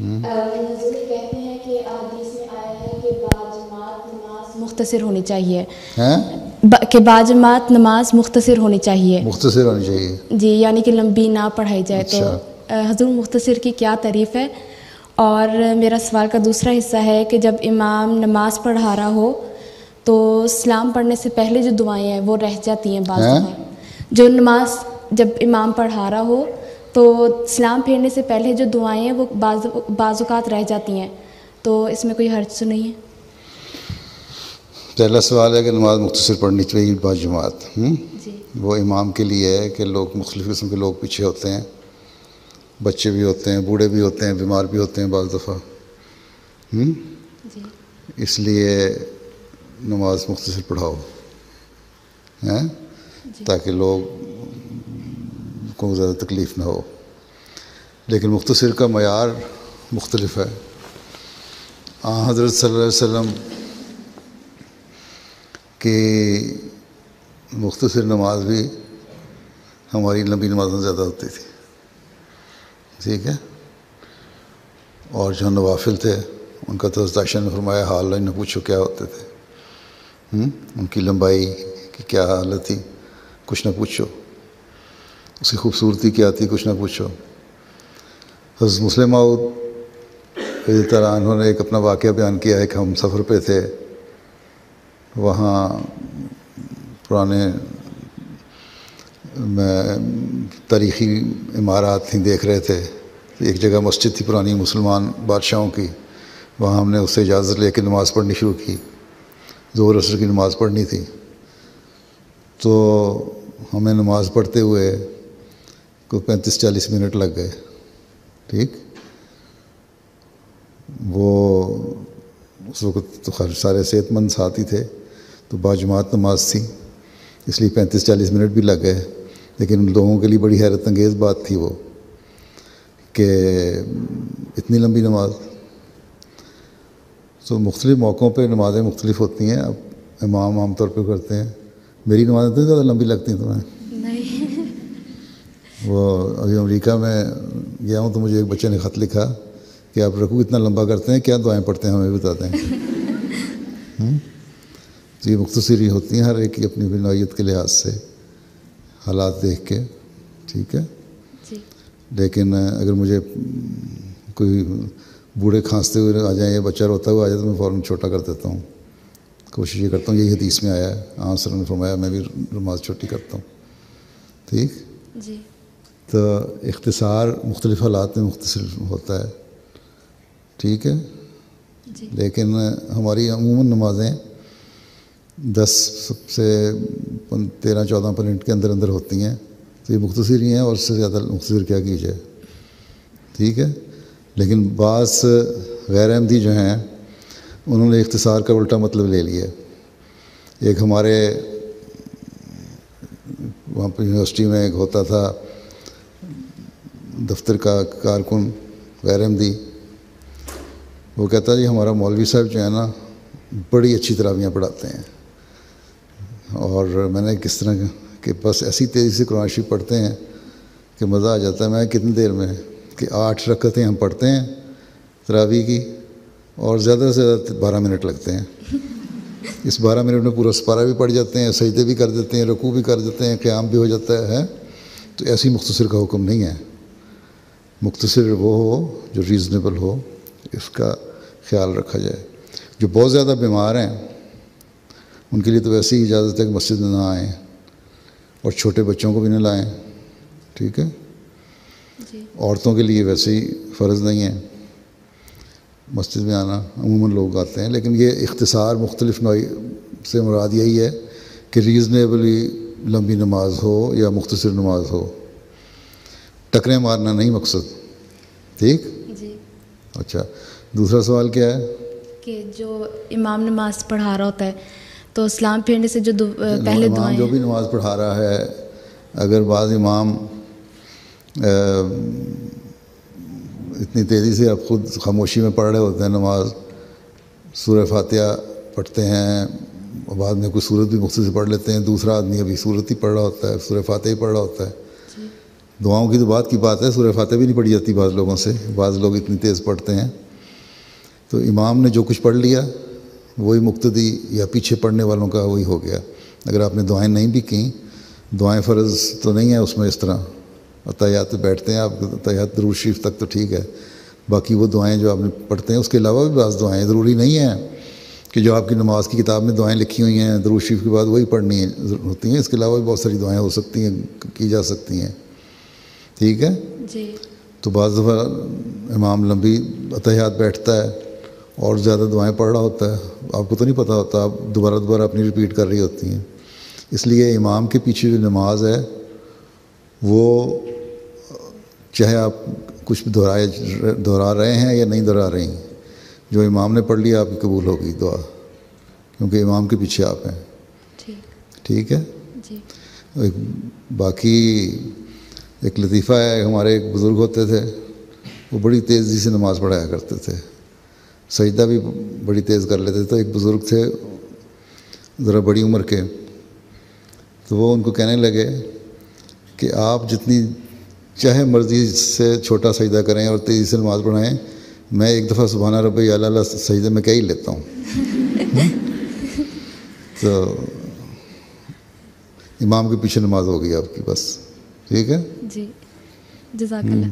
حضور کہتے ہیں کہ حدیث میں آیا ہے کہ باجماعت نماز مختصر ہونی چاہیے، کہ باجماعت نماز مختصر ہونی چاہیے، مختصر ہونی چاہیے جی، یعنی کہ لمبی نہ پڑھائی جائے. تو حضور مختصر کی کیا تعریف ہے؟ اور میرا سوال کا دوسرا حصہ ہے کہ جب امام نماز پڑھا رہا ہو تو سلام پڑھنے سے پہلے جو دعائیں ہیں وہ رہ جاتی ہیں بعض دفعہ. جو نماز جب امام پڑھا رہا ہو تو سلام پھیرنے سے پہلے جو دعائیں ہیں وہ بعض اوقات رہ جاتی ہیں، تو اس میں کوئی حرج تو نہیں ہے؟ پہلا سوال ہے کہ نماز مختصر پڑھنی چاہیے باجماعت. جی. وہ امام کے لیے ہے کہ لوگ مختلف قسم کے لوگ پیچھے ہوتے ہیں، بچے بھی ہوتے ہیں، بوڑھے بھی ہوتے ہیں، بیمار بھی ہوتے ہیں بعض دفعہ. جی. اس لیے نماز مختصر پڑھاؤ تاکہ لوگ کو زیادہ تکلیف نہ ہو. لیکن مختصر کا معیار مختلف ہے. حضرت صلی اللہ علیہ وسلم کی مختصر نماز بھی ہماری لمبی نمازوں زیادہ ہوتی تھی، ٹھیک ہے. اور جو نوافل تھے ان کا تو عائشہ نے فرمایا حال نہ پوچھو کیا ہوتے تھے. ان کی لمبائی کی کیا حالت تھی کچھ نہ پوچھو، اس کی خوبصورتی کیا تھی کچھ نہ پوچھو. حضرت مسلم موعود رضی اللہ عنہ انہوں نے ایک اپنا واقعہ بیان کیا ہے کہ ہم سفر پہ تھے، وہاں پرانے تاریخی عمارات تھیں دیکھ رہے تھے. ایک جگہ مسجد تھی پرانی مسلمان بادشاہوں کی، وہاں ہم نے اس سے اجازت لے کے نماز پڑھنی شروع کی. ظہر عصر کی نماز پڑھنی تھی، تو ہمیں نماز پڑھتے ہوئے کوئی 35-40 منٹ لگ گئے. ٹھیک، وہ اس وقت تو سارے صحت مند ساتھی تھے تو باجماعت نماز تھی، اس لیے 35-40 منٹ بھی لگ گئے. لیکن ان لوگوں کے لیے بڑی حیرت انگیز بات تھی وہ کہ اتنی لمبی نماز. تو مختلف موقعوں پہ نمازیں مختلف ہوتی ہیں. اب امام عام طور پہ کرتے ہیں. میری نمازیں تو زیادہ لمبی لگتی ہیں تمہیں؟ نہیں. وہ ابھی امریکہ میں گیا ہوں تو مجھے ایک بچے نے خط لکھا کہ آپ رکوع اتنا لمبا کرتے ہیں، کیا دعائیں پڑھتے ہیں ہمیں بتاتے ہیں. تو یہ مختصر ہی ہوتی ہیں ہر ایک کی اپنی نوعیت کے لحاظ سے، حالات دیکھ کے. ٹھیک ہے. لیکن اگر مجھے کوئی بوڑھے کھانستے ہوئے آ جائیں یا بچہ روتا ہوا آ جائے تو میں فوراً چھوٹا کر دیتا ہوں. کوشش یہ کرتا ہوں، یہی حدیث میں آیا ہے، صلی اللہ علیہ وسلم نے فرمایا میں بھی نماز چھوٹی کرتا ہوں. ٹھیک. جی. تو اختصار مختلف حالات میں مختصر ہوتا ہے. ٹھیک ہے. جی. لیکن ہماری عموماً نمازیں 10 سے 13-14 منٹ کے اندر ہوتی ہیں، تو یہ مختصر ہی ہیں، اور اس سے زیادہ مختصر کیا کی جائے. ٹھیک ہے. لیکن بعض غیر احمدی جو ہیں انہوں نے اختصار کا الٹا مطلب لے لیا. ایک ہمارے وہاں پہ یونیورسٹی میں ایک ہوتا تھا دفتر کا کارکن غیر احمدی، وہ کہتا جی ہمارا مولوی صاحب جو ہے نا بڑی اچھی تراویحیں پڑھاتے ہیں، اور میں نے کس طرح کہ بس ایسی تیزی سے قرآن شریف پڑھتے ہیں کہ مزہ آ جاتا ہے. میں کتنی دیر میں کہ 8 رکعتیں ہم پڑھتے ہیں تراویح کی، اور زیادہ سے زیادہ 12 منٹ لگتے ہیں. اس 12 منٹ میں پورا سپارہ بھی پڑھ جاتے ہیں، سجدے بھی کر دیتے ہیں، رکوع بھی کر دیتے ہیں، قیام بھی ہو جاتا ہے. تو ایسی مختصر کا حکم نہیں ہے. مختصر وہ ہو جو ریزنیبل ہو، اس کا خیال رکھا جائے. جو بہت زیادہ بیمار ہیں ان کے لیے تو ویسے ہی اجازت ہے کہ مسجد میں نہ آئیں، اور چھوٹے بچوں کو بھی نہ لائیں. ٹھیک ہے. جی. عورتوں کے لیے ویسے ہی فرض نہیں ہے مسجد میں آنا، عموماً لوگ آتے ہیں. لیکن یہ اختصار مختلف نوع سے مراد یہی ہے کہ ریزنیبلی لمبی نماز ہو یا مختصر نماز ہو، ٹکریں مارنا نہیں مقصد. ٹھیک. جی. اچھا، دوسرا سوال کیا ہے؟ کہ جو امام نماز پڑھا رہا ہوتا ہے تو سلام پھیرنے سے جو پہلے امام جو بھی نماز پڑھا رہا ہے، اگر بعض امام اتنی تیزی سے اب خود خاموشی میں پڑھ رہے ہوتے ہیں نماز، سورہ فاتحہ پڑھتے ہیں، بعد میں کوئی سورت بھی مختصر پڑھ لیتے ہیں، دوسرا آدمی ابھی سورت ہی پڑھ رہا ہوتا ہے، سورہ فاتحہ ہی پڑھ رہا ہوتا ہے، دعاؤں کی تو بات کی بات ہے، سورہ فاتحہ بھی نہیں پڑھی جاتی بعض لوگوں سے، بعض لوگ اتنی تیز پڑھتے ہیں. تو امام نے جو کچھ پڑھ لیا وہی مقتدی یا پیچھے پڑھنے والوں کا وہی ہو گیا. اگر آپ نے دعائیں نہیں بھی کیں، دعائیں فرض تو نہیں ہیں اس میں. اس طرح اتحیات بیٹھتے ہیں آپ، اتحیات درود شریف تک تو ٹھیک ہے، باقی وہ دعائیں جو آپ نے پڑھتے ہیں اس کے علاوہ بھی بعض دعائیں ضروری نہیں ہیں کہ جو آپ کی نماز کی کتاب میں دعائیں لکھی ہوئی ہیں درود شریف کے بعد وہی پڑھنی ہوتی ہیں. اس کے علاوہ بھی بہت ساری دعائیں ہو سکتی ہیں، کی جا سکتی ہیں. ٹھیک ہے جی. تو بعض دفعہ امام لمبی اتحیات بیٹھتا ہے اور زیادہ دعائیں پڑھ رہا ہوتا ہے، آپ کو تو نہیں پتہ ہوتا، آپ دوبارہ اپنی ریپیٹ کر رہی ہوتی ہیں. اس لیے امام کے پیچھے جو نماز ہے وہ چاہے آپ کچھ دہرا رہے ہیں یا نہیں دہرا رہے ہیں، جو امام نے پڑھ لیا آپ کی قبول ہوگی دعا، کیونکہ امام کے پیچھے آپ ہیں. ٹھیک ہے جی. باقی ایک لطیفہ ہے، ہمارے ایک بزرگ ہوتے تھے، وہ بڑی تیزی سے نماز پڑھایا کرتے تھے، سجدہ بھی بڑی تیز کر لیتے تھے. تو ایک بزرگ تھے ذرا بڑی عمر کے، تو وہ ان کو کہنے لگے کہ آپ جتنی چاہے مرضی سے چھوٹا سجدہ کریں اور تیزی سے نماز پڑھائیں، میں ایک دفعہ سبحان ربی اعلیٰ سجدے میں کہہ ہی لیتا ہوں. تو امام کے پیچھے نماز ہوگی آپ کی بس. ٹھیک ہے. جی. جزاک اللہ.